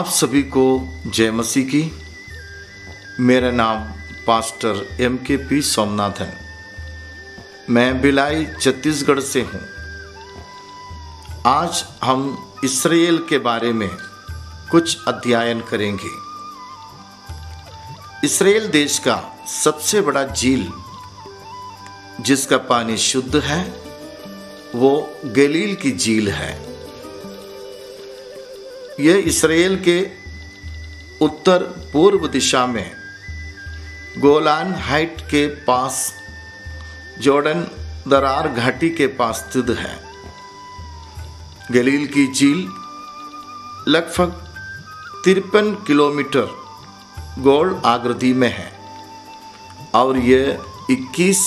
आप सभी को जय मसीह की। मेरा नाम पास्टर MKP सोमनाथन, मैं भिलाई छत्तीसगढ़ से हूँ। आज हम इस्राएल के बारे में कुछ अध्ययन करेंगे। इस्राएल देश का सबसे बड़ा झील जिसका पानी शुद्ध है वो गलील की झील है। यह इस्राएल के उत्तर पूर्व दिशा में गोलान हाइट के पास जॉर्डन दरार घाटी के पास स्थित है। गलील की झील लगभग 53 किलोमीटर गोल आकृति में है और यह 21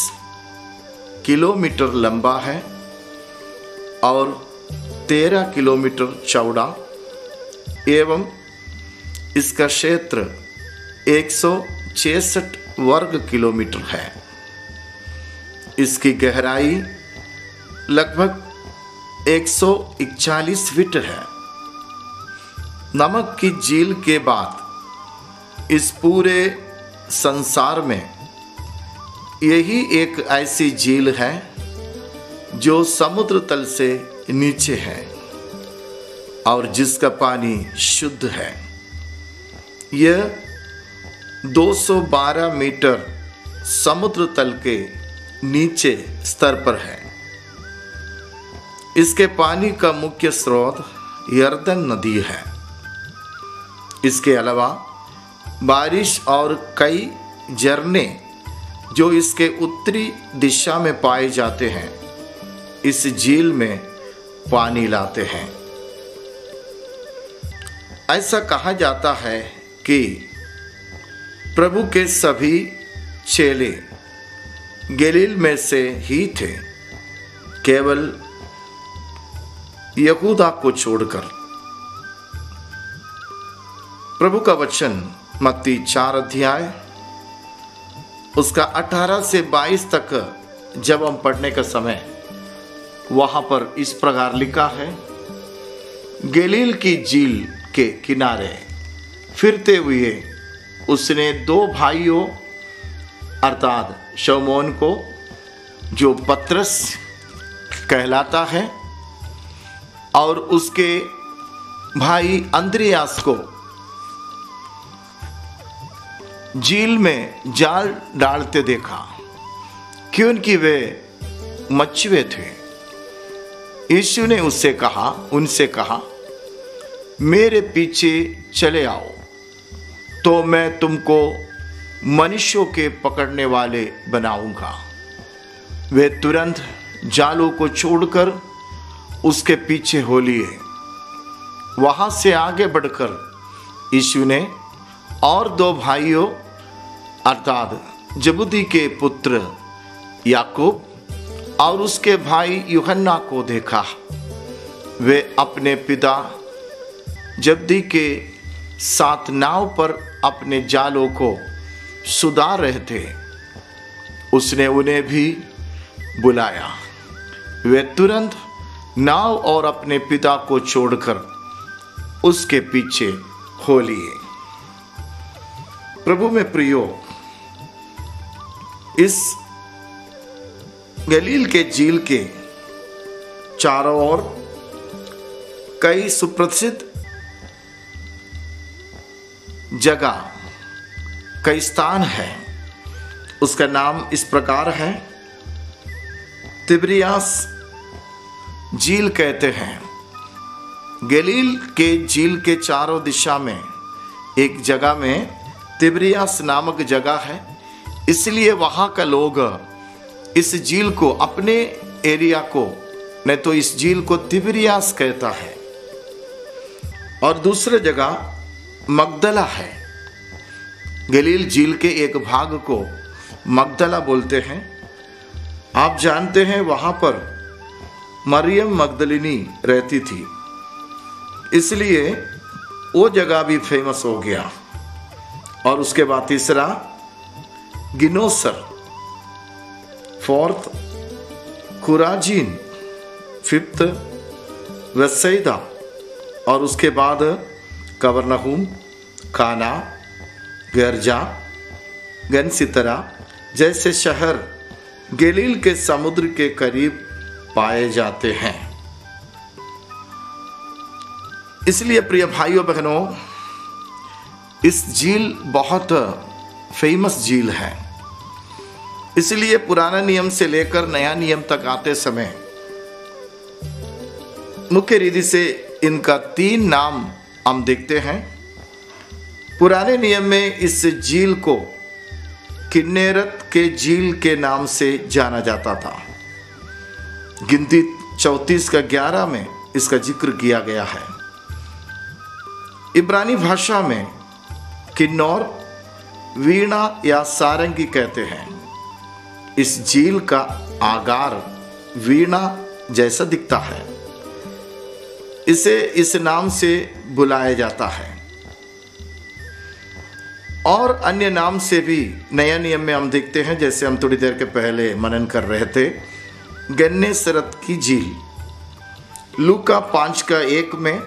किलोमीटर लंबा है और 13 किलोमीटर चौड़ा एवं इसका क्षेत्र 166 वर्ग किलोमीटर है। इसकी गहराई लगभग 141 फीट है। नमक की झील के बाद इस पूरे संसार में यही एक ऐसी झील है जो समुद्र तल से नीचे है और जिसका पानी शुद्ध है। यह 212 मीटर समुद्र तल के नीचे स्तर पर है। इसके पानी का मुख्य स्रोत यर्दन नदी है। इसके अलावा बारिश और कई झरने जो इसके उत्तरी दिशा में पाए जाते हैं इस झील में पानी लाते हैं। ऐसा कहा जाता है कि प्रभु के सभी चेले गलील में से ही थे, केवल यहूदा को छोड़कर। प्रभु का वचन मत्ती 4 अध्याय उसका 18 से 22 तक जब हम पढ़ने का समय वहां पर इस प्रकार लिखा है। गलील की झील के किनारे फिरते हुए उसने 2 भाइयों अर्थात शमौन को जो पतरस कहलाता है और उसके भाई अंद्रियास को झील में जाल डालते देखा क्योंकि वे मछुए थे। यीशु ने उनसे कहा मेरे पीछे चले आओ तो मैं तुमको मनुष्यों के पकड़ने वाले बनाऊंगा। वे तुरंत जालों को छोड़कर उसके पीछे हो लिए। वहां से आगे बढ़कर यीशु ने और 2 भाइयों अर्थात जबूदी के पुत्र याकूब और उसके भाई यूहन्ना को देखा। वे अपने पिता जब्दी के साथ नाव पर अपने जालों को सुधार रहे थे। उसने उन्हें भी बुलाया। वे तुरंत नाव और अपने पिता को छोड़कर उसके पीछे हो लिए। प्रभु में प्रियो, इस गलील के झील के चारों ओर कई सुप्रसिद्ध जगह कई स्थान है। उसका नाम इस प्रकार है। तिब्रियास झील कहते हैं। गलील के झील के चारों दिशा में एक जगह में तिब्रियास नामक जगह है, इसलिए वहां का लोग इस झील को अपने एरिया को नहीं तो इस झील को तिब्रियास कहता है। और दूसरी जगह मगदला है। गलील झील के एक भाग को मगदला बोलते हैं। आप जानते हैं वहां पर मरियम मगदलिनी रहती थी, इसलिए वो जगह भी फेमस हो गया। और उसके बाद तीसरा गिनोसर, 4th खुराजीन, 5th वेसैदा और उसके बाद कफरनहूम, काना, गर्जा, गनसितरा जैसे शहर गलील के समुद्र के करीब पाए जाते हैं। इसलिए प्रिय भाइयों बहनों, इस झील बहुत फेमस झील है। इसलिए पुराना नियम से लेकर नया नियम तक आते समय मुख्य रीति से इनका 3 नाम हम देखते हैं। पुराने नियम में इस झील को किन्नेरत के झील के नाम से जाना जाता था। गिनती 34 का 11 में इसका जिक्र किया गया है। इब्रानी भाषा में किन्नौर वीणा या सारंगी कहते हैं। इस झील का आकार वीणा जैसा दिखता है। इसे इस नाम से बुलाया जाता है और अन्य नाम से भी नया नियम में हम देखते हैं, जैसे हम थोड़ी देर के पहले मनन कर रहे थे, गन्नेसरत की झील। लूका 5 का 1 में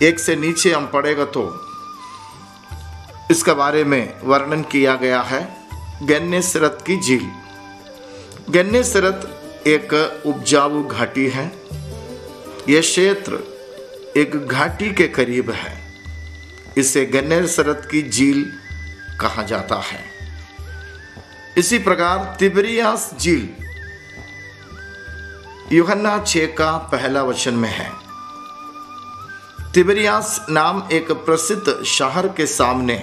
1 से नीचे हम पढ़ेगा तो इसका बारे में वर्णन किया गया है। गन्नेसरत की झील। गन्नेसरत एक उपजाऊ घाटी है। यह क्षेत्र एक घाटी के करीब है। इसे गन्नेसरत की झील कहा जाता है। इसी प्रकार तिबरियास झील यूहन्ना 6 का 1 वचन में है। तिबरियास नाम एक प्रसिद्ध शहर के सामने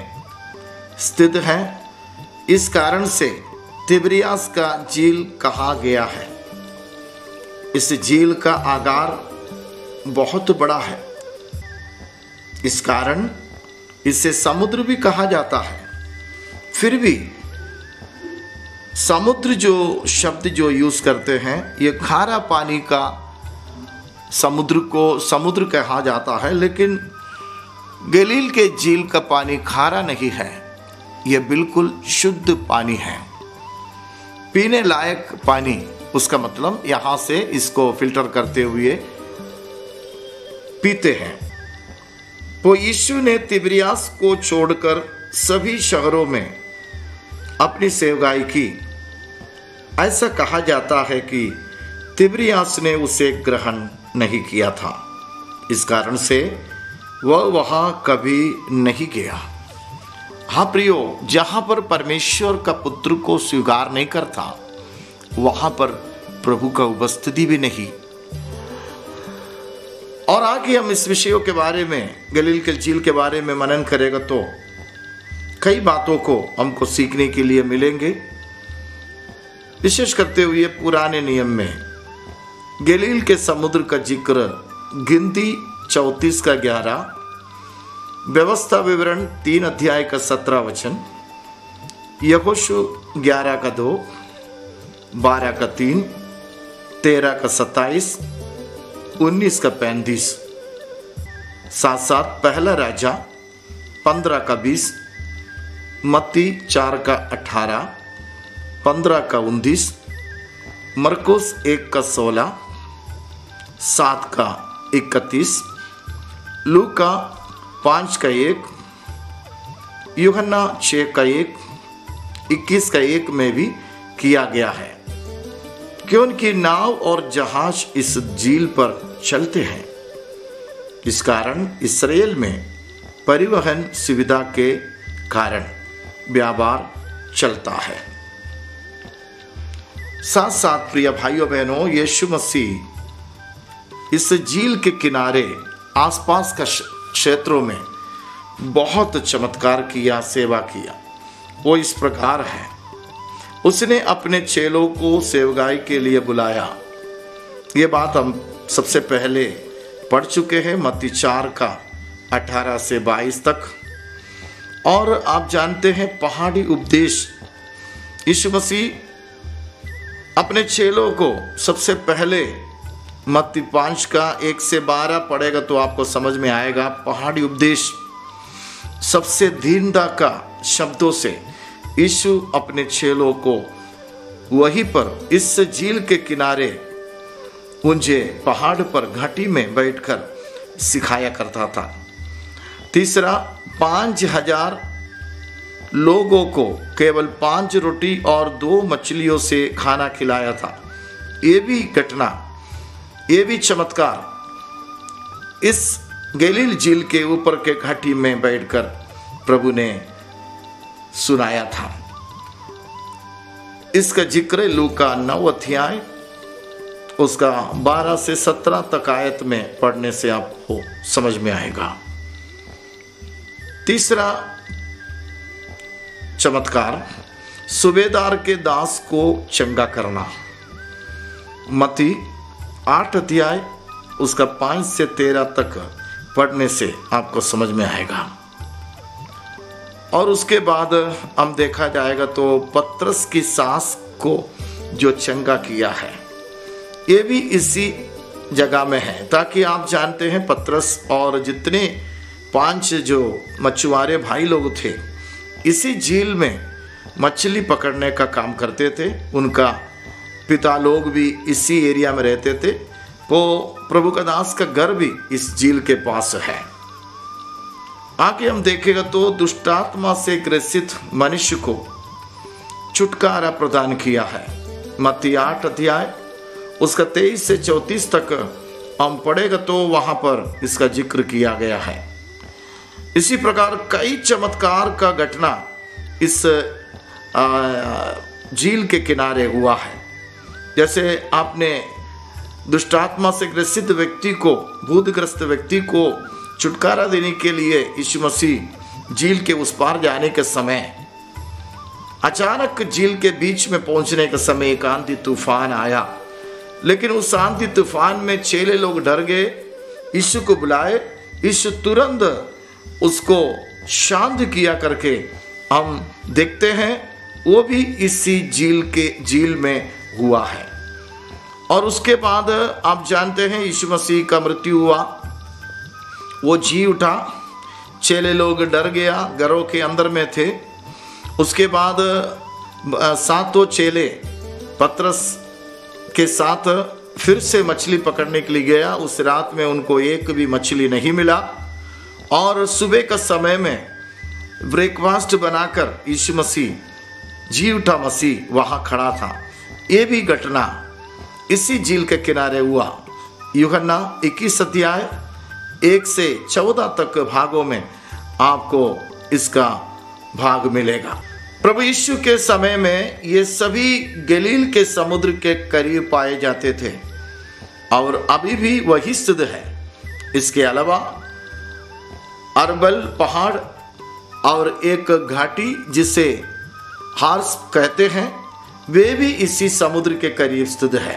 स्थित है। इस कारण से तिबरियास का झील कहा गया है। इस झील का आकार बहुत बड़ा है। इस कारण इसे समुद्र भी कहा जाता है। फिर भी समुद्र जो शब्द जो यूज करते हैं, ये खारा पानी का समुद्र को समुद्र कहा जाता है, लेकिन गलील के झील का पानी खारा नहीं है। यह बिल्कुल शुद्ध पानी है, पीने लायक पानी। उसका मतलब यहां से इसको फिल्टर करते हुए पीते हैं। तो यीशु ने तिबरियास को छोड़कर सभी शहरों में अपनी सेवकाई की। ऐसा कहा जाता है कि तिबरियास ने उसे ग्रहण नहीं किया था। इस कारण से वह वहां कभी नहीं गया। हाँ प्रियो, जहां पर परमेश्वर का पुत्र को स्वीकार नहीं करता, वहां पर प्रभु का उपस्थिति भी नहीं। और आगे हम इस विषयों के बारे में, गलील के झील के बारे में मनन करेगा तो कई बातों को हमको सीखने के लिए मिलेंगे। विशेष करते हुए पुराने नियम में गलील के समुद्र का जिक्र गिनती 34 का 11, व्यवस्था विवरण 3 अध्याय का 17 वचन, यहोशू 11 का 2, 12 का 3, 13 का 27, 19 का 35, साथ साथ पहला राजा 15 का 20, मत्ती 4 का 18, 15 का 19, मरकुस 1 का 16, 7 का 31, लूका 5 का 1, यूहन्ना 6 का 1, 21 का 1 में भी किया गया है, क्योंकि नाव और जहाज इस झील पर चलते हैं। इस कारण इस्राएल में परिवहन सुविधा के कारण व्यापार चलता है। साथ साथ प्रिय भाइयों बहनों, यीशु मसीह इस झील के किनारे आसपास का क्षेत्रों में बहुत चमत्कार किया, सेवा किया। वो इस प्रकार है, उसने अपने चेलों को सेवकाई के लिए बुलाया। ये बात हम सबसे पहले पढ़ चुके हैं, मत्ती 4 का 18 से 22 तक। और आप जानते हैं पहाड़ी उपदेश, यीशु मसीह अपने चेलों को सबसे पहले मत्ती 5 का 1 से 12 पढ़ेगा तो आपको समझ में आएगा। पहाड़ी उपदेश सबसे दीनता का शब्दों से यीशु अपने चेलों को वहीं पर इस झील के किनारे ऊंचे पहाड़ पर घाटी में बैठकर सिखाया करता था। तीसरा, 5,000 लोगों को केवल 5 रोटी और 2 मछलियों से खाना खिलाया था। ये भी घटना, ये भी चमत्कार इस गलील झील के ऊपर के घाटी में बैठकर प्रभु ने सुनाया था। इसका जिक्र लूका 9 अध्याय उसका 12 से 17 तक आयत में पढ़ने से आपको समझ में आएगा। तीसरा चमत्कार, सूबेदार के दास को चंगा करना। मत्ती 8 अध्याय उसका 5 से 13 तक पढ़ने से आपको समझ में आएगा। और उसके बाद हम देखा जाएगा तो पतरस की सास को जो चंगा किया है, ये भी इसी जगह में है, ताकि आप जानते हैं पतरस और जितने 5 जो मछुआरे भाई लोग थे इसी झील में मछली पकड़ने का काम करते थे। उनका पिता लोग भी इसी एरिया में रहते थे। वो प्रभु का दास का घर भी इस झील के पास है। आगे हम देखेगा तो दुष्टात्मा से ग्रसित मनुष्य को छुटकारा प्रदान किया है। मत्ती 8 अध्याय उसका 23 से 34 तक हम पढ़ेगा तो वहां पर इसका जिक्र किया गया है। इसी प्रकार कई चमत्कार का घटना इस झील के किनारे हुआ है। जैसे आपने दुष्टात्मा से ग्रसित व्यक्ति को, भूतग्रस्त व्यक्ति को छुटकारा देने के लिए यीशु मसीह झील के उस पार जाने के समय अचानक झील के बीच में पहुंचने के समय एक आंधी तूफान आया। लेकिन उस आंधी तूफान में चेले लोग डर गए, यीशु को बुलाए। यीशु तुरंत उसको शांत किया करके हम देखते हैं वो भी इसी झील में हुआ है। और उसके बाद आप जानते हैं यीशु मसीह का मृत्यु हुआ, वो जी उठा, चेले लोग डर गया, घरों के अंदर में थे। उसके बाद 7 चेले पतरस के साथ फिर से मछली पकड़ने के लिए गया। उस रात में उनको एक भी मछली नहीं मिला। और सुबह का समय में ब्रेकफास्ट बनाकर यीशु मसीह, जी उठा मसीह वहां खड़ा था। ये भी घटना इसी झील के किनारे हुआ। यूहन्ना 21 अध्याय 1 से 14 तक भागों में आपको इसका भाग मिलेगा। प्रभु यीशु के समय में ये सभी गलील के समुद्र के करीब पाए जाते थे और अभी भी वही स्थित है। इसके अलावा अरबल पहाड़ और एक घाटी जिसे हार्स कहते हैं, वे भी इसी समुद्र के करीब स्थित है।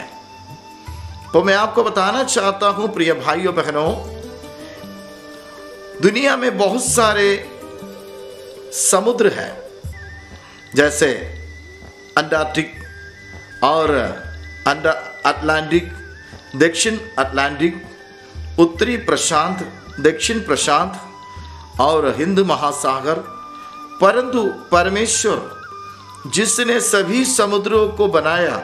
तो मैं आपको बताना चाहता हूं प्रिय भाइयों बहनों, दुनिया में बहुत सारे समुद्र हैं, जैसे अंटार्कटिक और अटलांटिक, दक्षिण अटलांटिक, उत्तरी प्रशांत, दक्षिण प्रशांत और हिंद महासागर। परंतु परमेश्वर जिसने सभी समुद्रों को बनाया,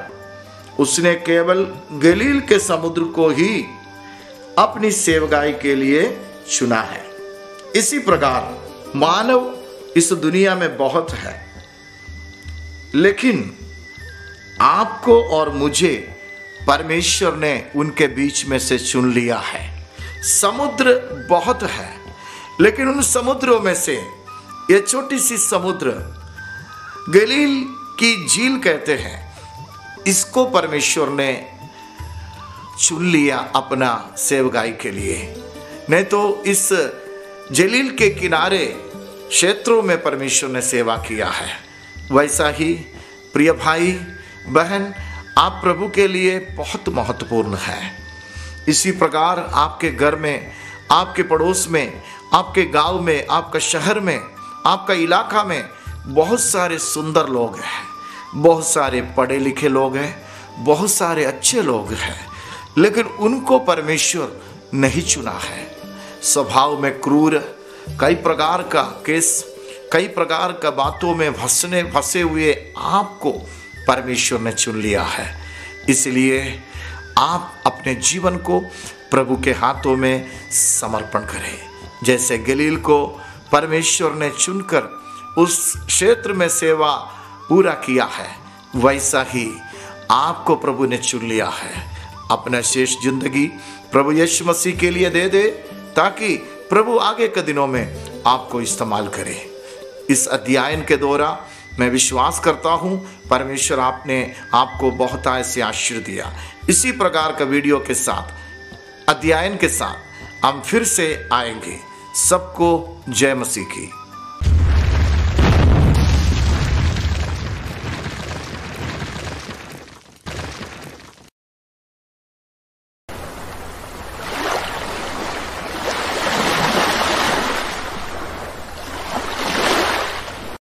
उसने केवल गलील के समुद्र को ही अपनी सेवकाई के लिए चुना है। इसी प्रकार मानव इस दुनिया में बहुत है, लेकिन आपको और मुझे परमेश्वर ने उनके बीच में से चुन लिया है। समुद्र बहुत है, लेकिन उन समुद्रों में से ये छोटी सी समुद्र गलील की झील कहते हैं, इसको परमेश्वर ने चुन लिया अपना सेवकाई के लिए। नहीं तो इस जलील के किनारे क्षेत्रों में परमेश्वर ने सेवा किया है। वैसा ही प्रिय भाई बहन, आप प्रभु के लिए बहुत महत्वपूर्ण है। इसी प्रकार आपके घर में, आपके पड़ोस में, आपके गांव में, आपका शहर में, आपका इलाका में बहुत सारे सुंदर लोग हैं, बहुत सारे पढ़े लिखे लोग हैं, बहुत सारे अच्छे लोग हैं, लेकिन उनको परमेश्वर नहीं चुना है। स्वभाव में क्रूर, कई प्रकार का केस, कई प्रकार का बातों में फंसे हुए आपको परमेश्वर ने चुन लिया है। इसलिए आप अपने जीवन को प्रभु के हाथों में समर्पण करें। जैसे गलील को परमेश्वर ने चुनकर उस क्षेत्र में सेवा पूरा किया है, वैसा ही आपको प्रभु ने चुन लिया है। अपना शेष जिंदगी प्रभु यीशु मसीह के लिए दे दे, ताकि प्रभु आगे के दिनों में आपको इस्तेमाल करे। इस अध्ययन के द्वारा मैं विश्वास करता हूँ परमेश्वर आपको बहुत ऐसे आशीर्वाद दिया। इसी प्रकार का वीडियो के साथ, अध्ययन के साथ हम फिर से आएंगे। सबको जय मसीह की।